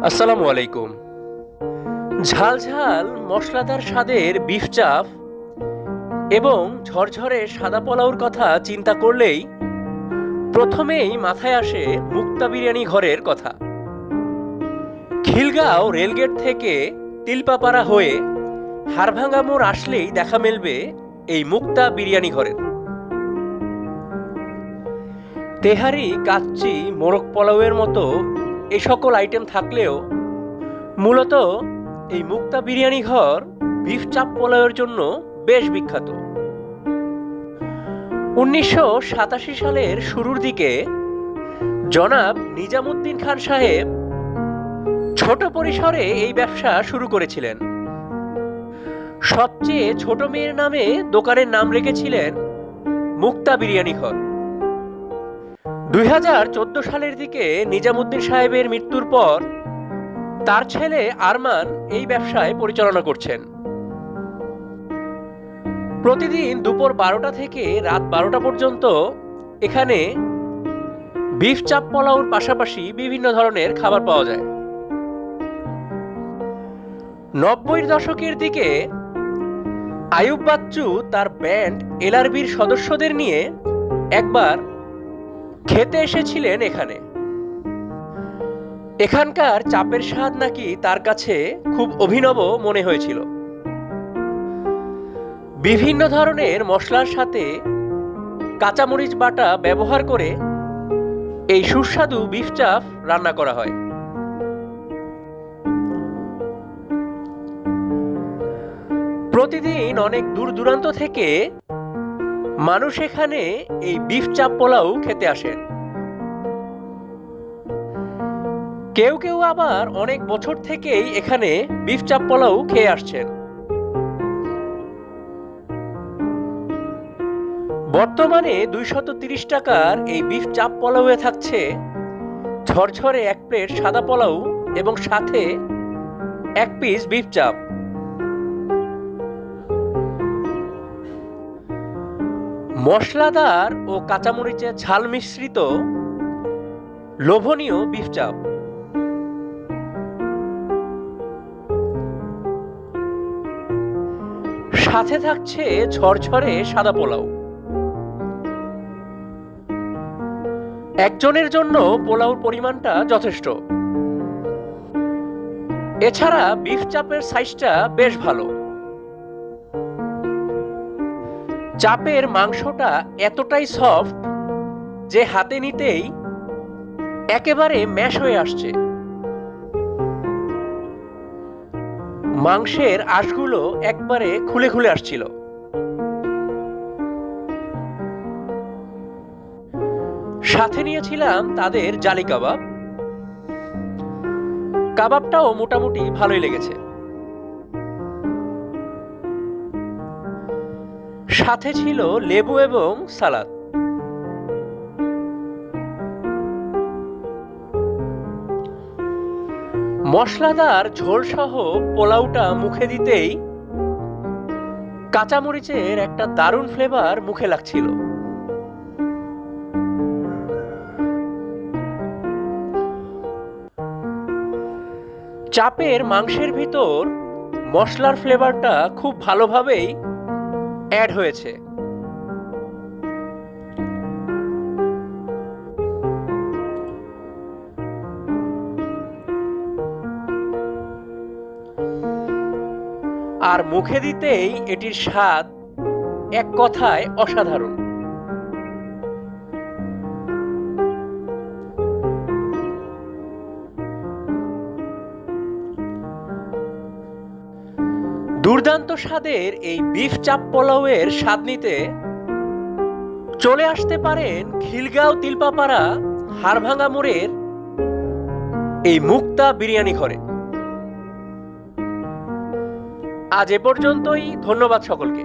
আসসালামু আলাইকুম। ঝাল ঝাল মশলাদার স্বাদের বিফ চাপ এবং ঝরঝরে সাদা পোলাওর কথা চিন্তা করলেই প্রথমেই মাথায় আসে মুক্তা বিরিয়ানি ঘরের কথা। খিলগাঁও রেলগেট থেকে তিলপাপাড়া হয়ে হাড়ভাঙ্গা মোড় আসলেই দেখা মিলবে এই মুক্তা বিরিয়ানি ঘরের। তেহারি, কাচ্চি, মোরগ পোলাওয়ের মতো এ সকল আইটেম থাকলেও মূলত এই মুক্তা বিরিয়ানি ঘর বিফ চাপ পোলাওয়ের জন্য বেশ বিখ্যাত। 1987 সালের শুরুর দিকে জনাব নিজামুদ্দিন খান সাহেব ছোট পরিসরে এই ব্যবসা শুরু করেছিলেন। সবচেয়ে ছোট মেয়ের নামে দোকানের নাম রেখেছিলেন মুক্তা বিরিয়ানি ঘর। 2014 সালের দিকে নিজামুদ্দিন সাহেবের মৃত্যুর পর তার ছেলে আরমান এই ব্যবসায় পরিচালনা করছেন। প্রতিদিন দুপুর 12টা থেকে রাত 12টা পর্যন্ত এখানে বিফ চাপ পোলাওর পাশাপাশি বিভিন্ন ধরনের খাবার পাওয়া যায়। 90-এর দশকের দিকে আয়ুব বাচ্চু তার ব্যান্ড এলআরবির সদস্যদের নিয়ে একবার খেতে এসেছিলেন এখানে। এখানকার চাপের স্বাদ নাকি তার কাছে খুব অভিনব মনে হয়েছিল। বিভিন্ন ধরনের মশলার সাথে কাঁচামরিচ বাটা ব্যবহার করে এই সুস্বাদু বিফ চাপ রান্না করা হয়। প্রতিদিন অনেক দূর দূরান্ত থেকে মানুষ এখানে এই বিফ চাপ পোলাও খেতে আসেন। কেউ কেউ আবার অনেক বছর থেকেই এখানে বিফ চাপ পোলাও খেয়ে আসছেন। বর্তমানে 230 টাকার এই বিফ চাপ পোলাওয়ে থাকছে ঝরঝরে 1 প্লেট সাদা পোলাও এবং সাথে 1 পিস বিফ চাপ। মশলাদার ও কাঁচামরিচের ঝাল মিশ্রিত লোভনীয় বিফ চাপ। সাথে থাকছে ঝরঝরে সাদা পোলাও। একজনের জন্য পোলাওর পরিমাণটা যথেষ্ট। এছাড়া বিফ চাপের সাইজটা বেশ ভালো। চাপের মাংসটা এতটাই সফট যে হাতে নিতেই একেবারে ম্যাশ হয়ে আসছে। মাংসের আঁশগুলো একবারে খুলে খুলে আসছিল। সাথে নিয়েছিলাম তাদের জালি কাবাব। কাবাবটাও মোটামুটি ভালোই লেগেছে। সাথে ছিল লেবু এবং সালাদ। মশলাদার ঝোলসহ পোলাওটা মুখে দিতেই কাঁচামরিচের একটা দারুণ ফ্লেভার মুখে লাগছিল। চাপের মাংসের ভিতর মশলার ফ্লেভারটা খুব ভালোভাবেই অ্যাড হয়েছে। আর মুখে দিতেই এটির স্বাদ এক কথায় অসাধারণ। দুর্দান্ত স্বাদের এই বিফ চাপ পোলাওয়ের স্বাদ নিতে চলে আসতে পারেন খিলগাঁও তিলপাপাড়া হাড়ভাঙ্গা মোড়ের এই মুক্তা বিরিয়ানি ঘরে। আজ এ পর্যন্তই। ধন্যবাদ সকলকে।